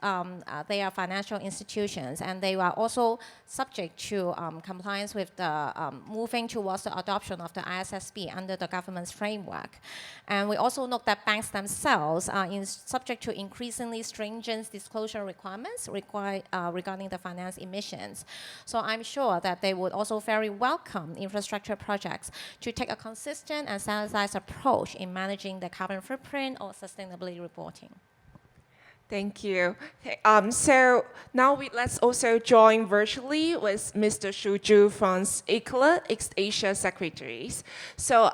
they are financial institutions, and they are also subject to compliance with the moving towards the adoption of the ISSB under the government's framework. And we also note that banks themselves are subject to increasingly stringent disclosure requirements regarding the finance emissions. So I'm sure that they would also very welcome infrastructure projects to take a consistent and standardized approach in managing the carbon footprint or sustainability reporting. Thank you. So now let's also join virtually with Mr. Shu Zhu from ICLEI, East Asia Secretaries. So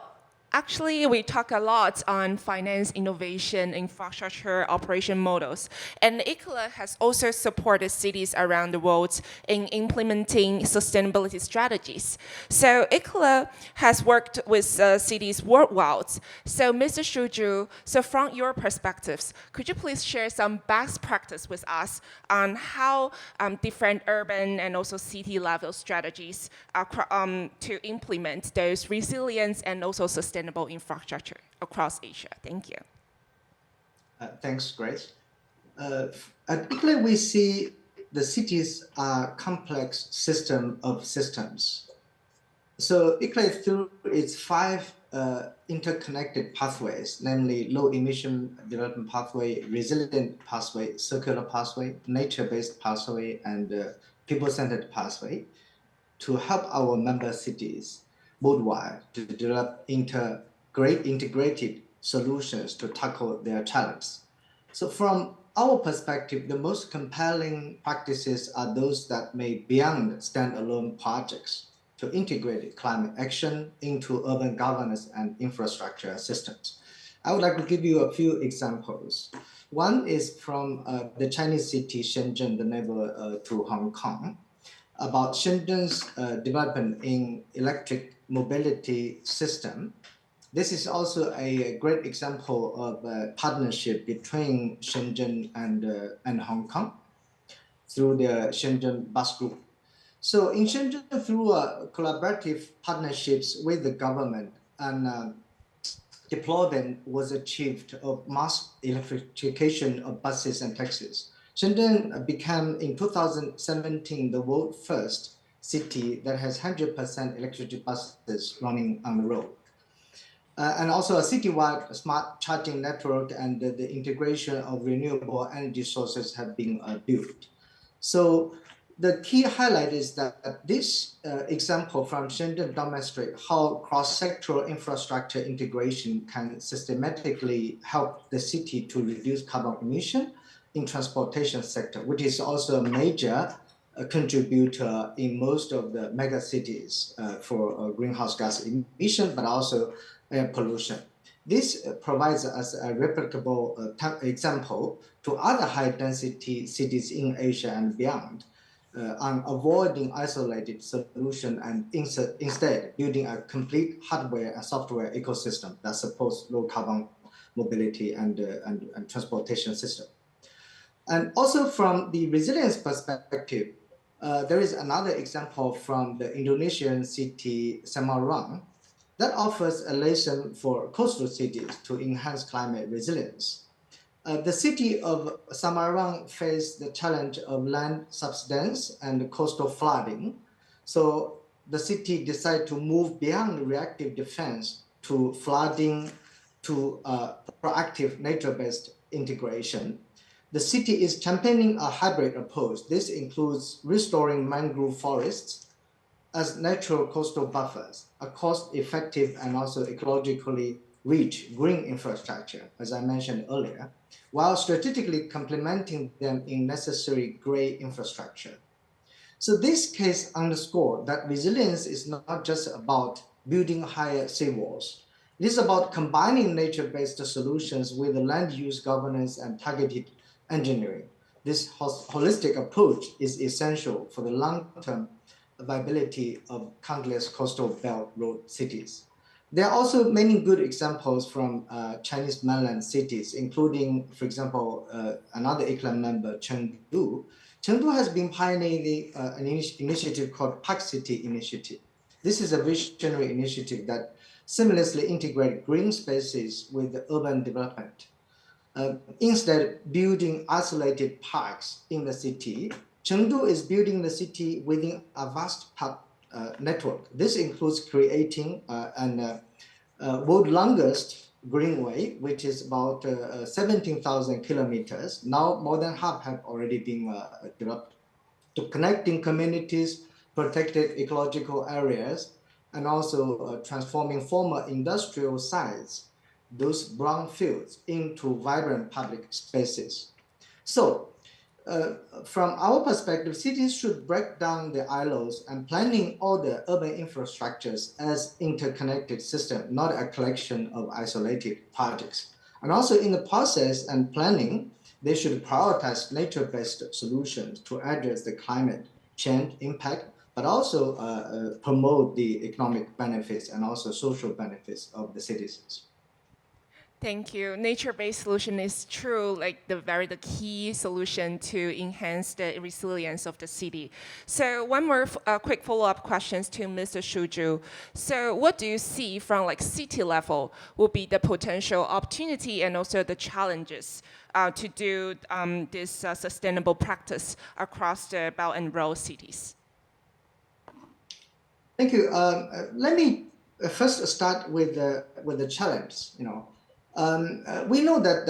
actually, we talk a lot on finance, innovation, infrastructure, operation models. And ICLEI has also supported cities around the world in implementing sustainability strategies. So ICLEI has worked with cities worldwide. So Mr. Shu Zhu, so from your perspectives, could you please share some best practice with us on how different urban and also city level strategies to implement those resilience and also sustainable infrastructure across Asia? Thank you. Thanks, Grace. At ICLEI, we see the cities are complex system of systems. So ICLEI, through its 5 interconnected pathways, namely low emission development pathway, resilient pathway, circular pathway, nature-based pathway, and people-centered pathway, to help our member cities worldwide to develop integrated solutions to tackle their challenges. So from our perspective, the most compelling practices are those that may beyond standalone projects to integrate climate action into urban governance and infrastructure systems. I would like to give you a few examples. One is from the Chinese city Shenzhen, the neighbor to Hong Kong, about Shenzhen's development in electric mobility system. This is also a great example of a partnership between Shenzhen and Hong Kong through the Shenzhen Bus Group. So in Shenzhen, through collaborative partnerships with the government, and deployment was achieved of mass electrification of buses and taxis. Shenzhen became in 2017 the world first city that has 100% electricity buses running on the road. And also a citywide smart charging network and the integration of renewable energy sources have been built. So the key highlight is that this example from Shenzhen demonstrates how cross-sectoral infrastructure integration can systematically help the city to reduce carbon emission in transportation sector, which is also a major contributor in most of the mega cities for greenhouse gas emission, but also air pollution. This provides us a replicable example to other high-density cities in Asia and beyond on avoiding isolated solution and instead building a complete hardware and software ecosystem that supports low-carbon mobility and transportation system. And also from the resilience perspective, there is another example from the Indonesian city Semarang that offers a lesson for coastal cities to enhance climate resilience. The city of Semarang faced the challenge of land subsidence and coastal flooding. So the city decided to move beyond reactive defense to flooding to proactive nature-based integration. The city is championing a hybrid approach. This includes restoring mangrove forests as natural coastal buffers, a cost-effective and also ecologically rich green infrastructure, as I mentioned earlier, while strategically complementing them in necessary gray infrastructure. So this case underscored that resilience is not just about building higher seawalls. It is about combining nature-based solutions with land use governance and targeted engineering. This holistic approach is essential for the long-term viability of countless coastal belt road cities. There are also many good examples from Chinese mainland cities, including, for example, another ICLEI member, Chengdu. Chengdu has been pioneering an initiative called Park City Initiative. This is a visionary initiative that seamlessly integrates green spaces with urban development. Instead of building isolated parks in the city, Chengdu is building the city within a vast park network. This includes creating an world longest greenway, which is about 17,000 kilometers. Now more than half have already been developed, to connecting communities, protected ecological areas, and also transforming former industrial sites, those brown fields, into vibrant public spaces. So from our perspective, cities should break down the islands and planning all the urban infrastructures as interconnected system, not a collection of isolated projects. And also in the process and planning, they should prioritize nature-based solutions to address the climate change impact, but also promote the economic benefits and also social benefits of the citizens. Thank you. Nature-based solution is true, like the key solution to enhance the resilience of the city. So one more quick follow-up questions to Mr. Shuju. So what do you see from like city level will be the potential opportunity and also the challenges to do this sustainable practice across the Belt and Road cities? Thank you. Let me first start with the challenge. We know that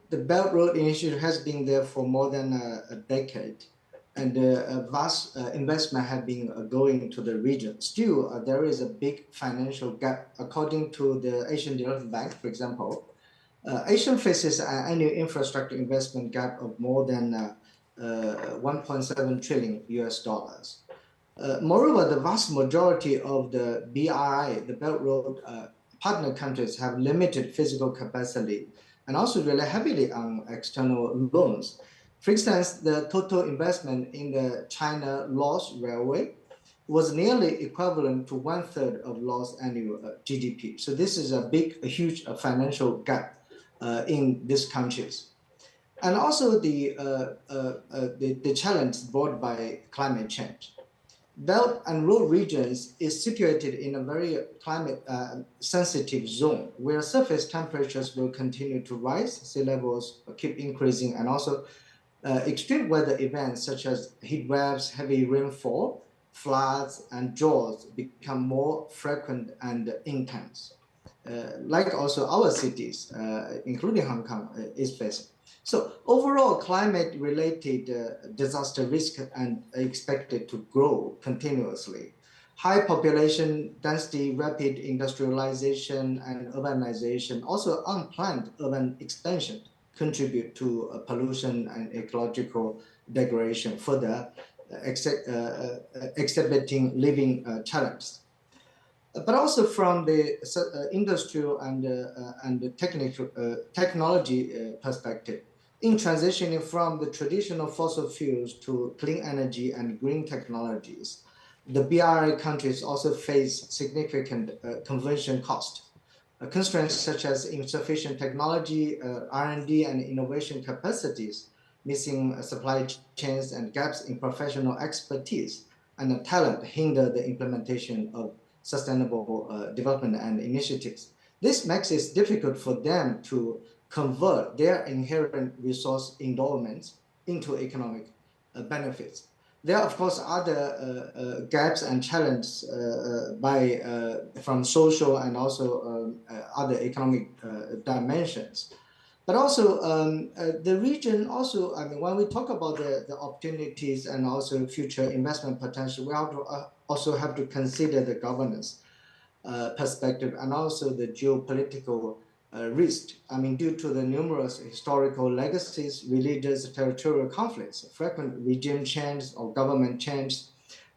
the Belt Road Initiative has been there for more than a decade, and a vast investment has been going to the region. Still, there is a big financial gap. According to the Asian Development Bank, for example, Asia faces an annual infrastructure investment gap of more than $1.7 trillion US. Moreover, the vast majority of the BRI, the Belt Road partner countries, have limited physical capacity and also rely heavily on external loans. For instance, the total investment in the China Laos Railway was nearly equivalent to 1/3 of Laos' annual GDP. So this is a huge financial gap in these countries. And also the challenge brought by climate change. Belt and Road regions is situated in a very climate sensitive zone where surface temperatures will continue to rise, sea levels keep increasing, and also extreme weather events such as heat waves, heavy rainfall, floods, and droughts become more frequent and intense. Like also our cities, including Hong Kong, is facing. So overall, climate-related disaster risk and expected to grow continuously. High population density, rapid industrialization, and urbanization, also unplanned urban expansion, contribute to pollution and ecological degradation, further exhibiting living challenges. But also from the industrial and the technology perspective, in transitioning from the traditional fossil fuels to clean energy and green technologies, the BRI countries also face significant conversion cost. Constraints such as insufficient technology, R&D, and innovation capacities, missing supply chains, and gaps in professional expertise and talent hinder the implementation of sustainable development and initiatives. This makes it difficult for them to convert their inherent resource endowments into economic benefits. There are, of course, other gaps and challenges from social and also other economic dimensions. But also the region also, I mean, when we talk about the opportunities and also future investment potential, we have to also have to consider the governance perspective and also the geopolitical risk. I mean, due to the numerous historical legacies, religious, territorial conflicts, frequent regime change or government change,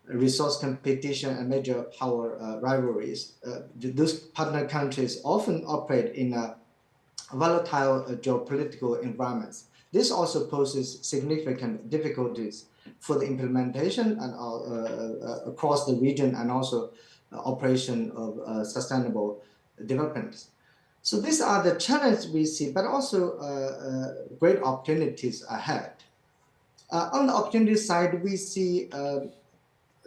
resource competition, and major power rivalries, those partner countries often operate in a volatile geopolitical environments. This also poses significant difficulties for the implementation and across the region and also operation of sustainable development. So these are the challenges we see, but also great opportunities ahead. On the opportunity side, we see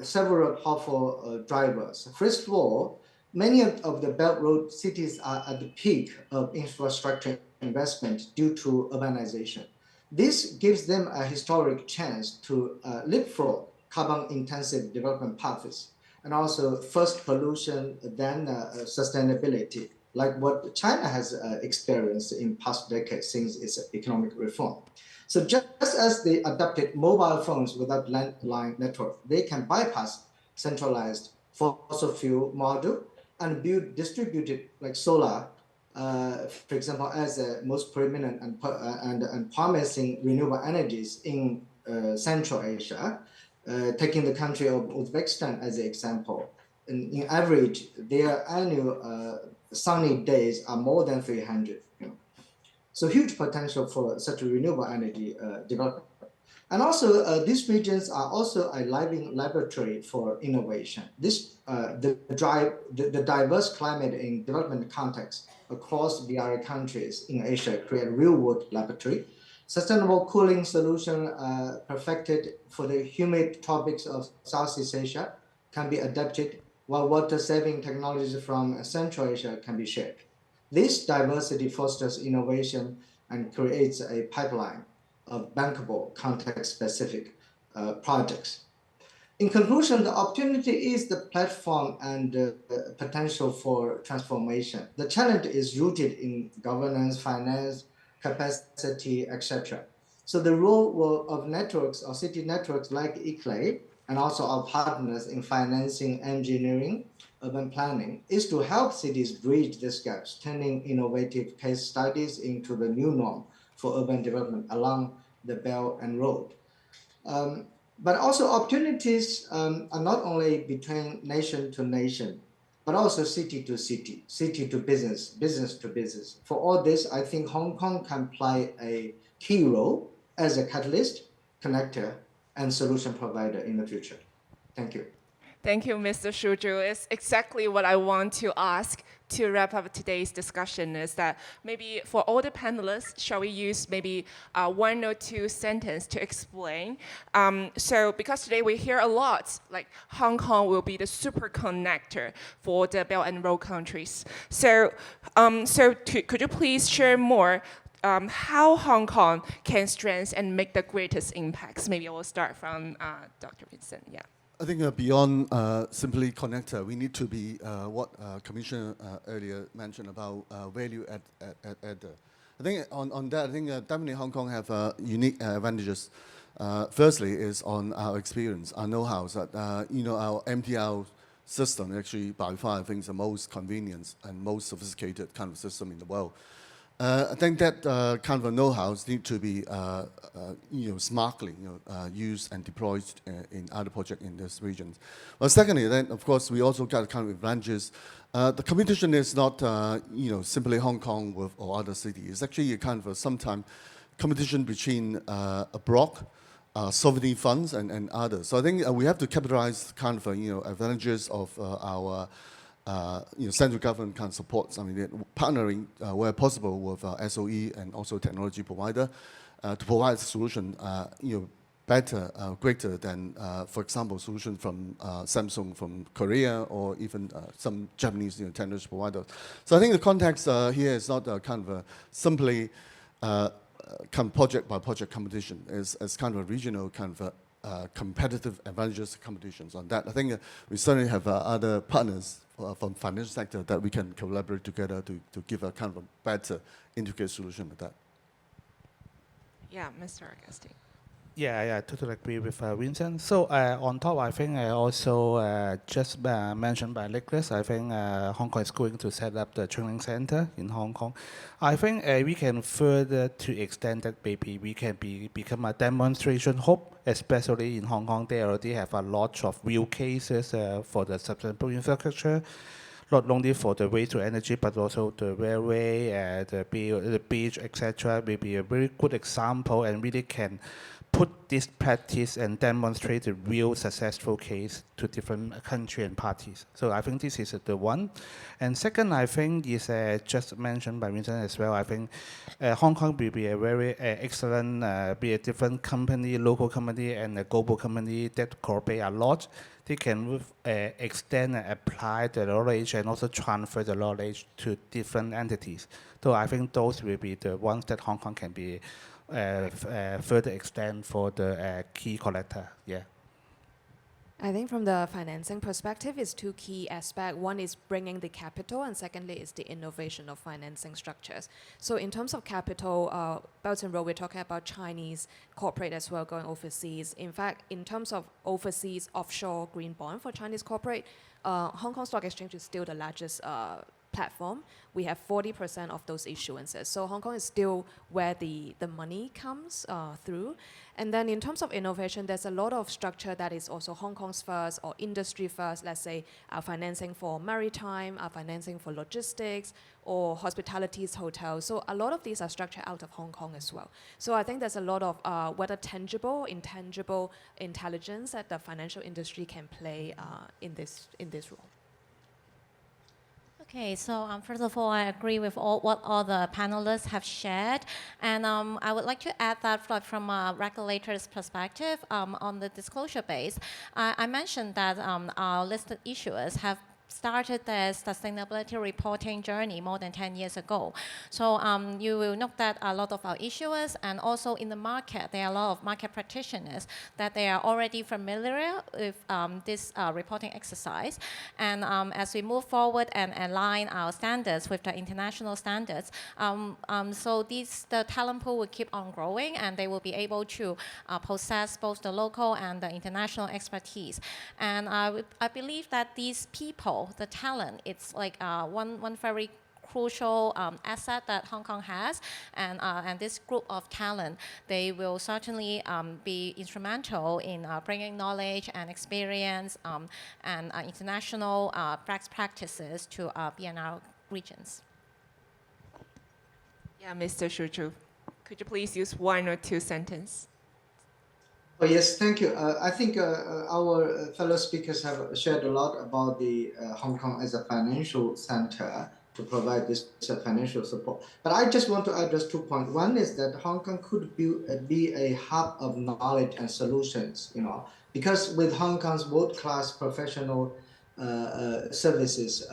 several powerful drivers. First of all, many of the Belt Road cities are at the peak of infrastructure investment due to urbanization. This gives them a historic chance to leapfrog carbon-intensive development paths, and also first pollution, then sustainability, like what China has experienced in past decades since its economic reform. So just as they adopted mobile phones without landline network, they can bypass centralized fossil fuel model and build distributed like solar, for example, as the most preeminent and promising renewable energies in Central Asia, taking the country of Uzbekistan as an example. In average, their annual sunny days are more than 300. So huge potential for such a renewable energy development. And also, these regions are also a living laboratory for innovation. This the diverse climate in development context across BRI countries in Asia create a real-world laboratory. Sustainable cooling solution perfected for the humid tropics of Southeast Asia can be adapted, while water-saving technologies from Central Asia can be shared. This diversity fosters innovation and creates a pipeline of bankable, context-specific projects. In conclusion, the opportunity is the platform and potential for transformation. The challenge is rooted in governance, finance, capacity, etc. So the role of networks or city networks like ICLEI and also our partners in financing, engineering, urban planning is to help cities bridge these gaps, turning innovative case studies into the new norm for urban development along the Belt and Road. But also opportunities are not only between nation to nation, but also city to city, city to business, business to business. For all this, I think Hong Kong can play a key role as a catalyst, connector, and solution provider in the future. Thank you. Thank you, Mr. Shuju. It's exactly what I want to ask to wrap up today's discussion is that maybe for all the panelists, shall we use maybe 1 or 2 sentences to explain? So because today we hear a lot, like Hong Kong will be the super connector for the Belt and Road countries. So, could you please share more how Hong Kong can strengthen and make the greatest impacts? Maybe I will start from Dr. Vincent, yeah. I think beyond simply connector, we need to be what Commissioner earlier mentioned about value adder. I think on that, I think definitely Hong Kong have unique advantages. Firstly, is on our experience, our know-how. That our MTR system actually by far I think is the most convenient and most sophisticated kind of system in the world. I think that kind of know-how need to be smartly used and deployed in other projects in this region. Well, secondly, then of course we also got kind of advantages. The competition is not simply Hong Kong with or other cities. It's actually a kind of sometimes competition between a bloc, sovereign funds and others. So I think we have to capitalize kind of advantages of our central government can support partnering where possible with SOE and also technology provider to provide a solution better, greater than, for example, solution from Samsung from Korea or even some Japanese technology providers. So I think the context here is not kind of simply project by project competition. It's kind of a regional kind of competitive advantages competitions on that. I think we certainly have other partners from financial sector that we can collaborate together to give a kind of a better integrated solution with that. Yeah, Mr. Augustine. Yeah, I totally agree with Vincent. So on top, I think I also just mentioned by Nicholas, I think Hong Kong is going to set up the training center in Hong Kong. I think we can further to extend that maybe we can become a demonstration hub, especially in Hong Kong. They already have a lot of real cases for the sustainable infrastructure, not only for the waste to energy, but also the railway, the beach, etc. Maybe a very good example and really can put this practice and demonstrate the real successful case to different countries and parties. So I think this is the one. And second, I think is just mentioned by Vincent as well. I think Hong Kong will be a very excellent, be a different company, local company and a global company that cooperate a lot. They can extend and apply the knowledge and also transfer the knowledge to different entities. So I think those will be the ones that Hong Kong can be further extend for the key collector. Yeah. I think from the financing perspective, it's 2 key aspects. One is bringing the capital, and secondly is the innovation of financing structures. So in terms of capital, Belt and Road, we're talking about Chinese corporate as well going overseas. In fact, in terms of overseas offshore green bond for Chinese corporate, Hong Kong Stock Exchange is still the largest platform. We have 40% of those issuances. So Hong Kong is still where the money comes through. And then in terms of innovation, there's a lot of structure that is also Hong Kong's first or industry first. Let's say our financing for maritime, our financing for logistics, or hospitalities, hotels. So a lot of these are structured out of Hong Kong as well. So I think there's a lot of whether tangible, intangible intelligence that the financial industry can play in this role. Okay, so first of all, I agree with what all the panelists have shared. And I would like to add that from a regulator's perspective on the disclosure base. I mentioned that our listed issuers have started their sustainability reporting journey more than 10 years ago. So you will note that a lot of our issuers and also in the market, there are a lot of market practitioners that they are already familiar with this reporting exercise. And as we move forward and align our standards with the international standards, so the talent pool will keep on growing and they will be able to possess both the local and the international expertise. And I believe that these people, the talent, it's like one very crucial asset that Hong Kong has, and this group of talent, they will certainly be instrumental in bringing knowledge and experience and international best practices to BNR regions. Yeah, Mr. Shuju, could you please use 1 or 2 sentences? Oh, yes, thank you. I think our fellow speakers have shared a lot about the Hong Kong as a financial center to provide this financial support. But I just want to address 2 points. One is that Hong Kong could be a hub of knowledge and solutions, because with Hong Kong's world-class professional services,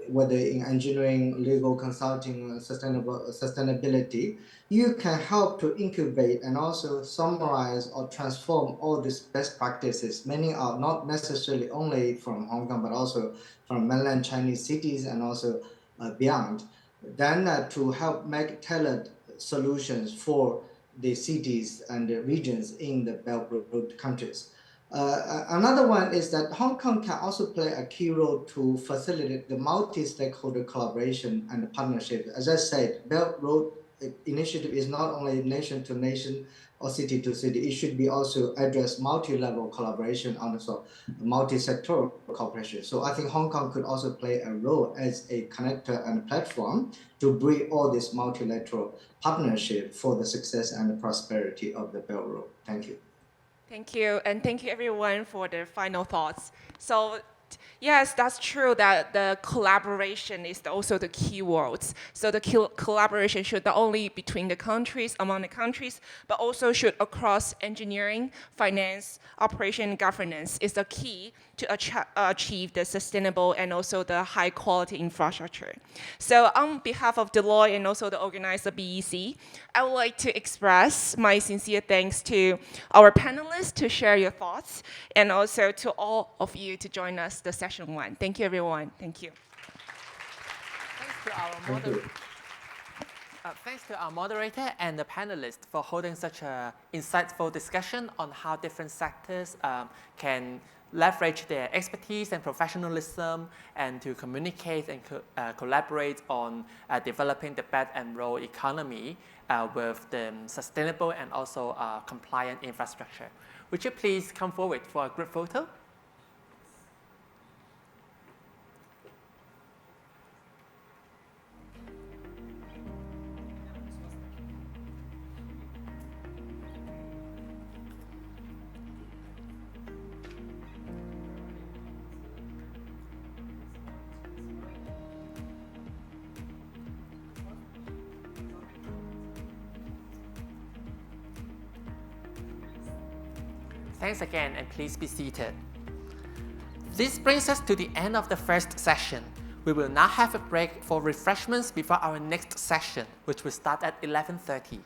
whether in engineering, legal consulting, sustainability, you can help to incubate and also summarize or transform all these best practices. Many are not necessarily only from Hong Kong, but also from mainland Chinese cities and also beyond. Then to help make tailored solutions for the cities and the regions in the Belt Road countries. Another one is that Hong Kong can also play a key role to facilitate the multi-stakeholder collaboration and partnership. As I said, Belt Road Initiative is not only nation to nation or city to city. It should be also address multi-level collaboration and also multi-sectoral cooperation. So I think Hong Kong could also play a role as a connector and platform to bring all this multilateral partnership for the success and the prosperity of the Belt Road. Thank you. Thank you, and thank you everyone for their final thoughts. So yes, that's true that the collaboration is also the key words. So the collaboration should not only between the countries, among the countries, but also should across engineering, finance, operation, and governance is the key to achieve the sustainable and also the high quality infrastructure. So on behalf of Deloitte and also the organizer BEC, I would like to express my sincere thanks to our panelists to share your thoughts and also to all of you to join us the session 1. Thank you, everyone. Thank you. Thanks to our moderator and the panelists for holding such an insightful discussion on how different sectors can leverage their expertise and professionalism and to communicate and collaborate on developing the Belt and Road economy with the sustainable and also compliant infrastructure. Would you please come forward for a group photo? Thanks again, and please be seated. This brings us to the end of the first session. We will now have a break for refreshments before our next session, which will start at 11:30.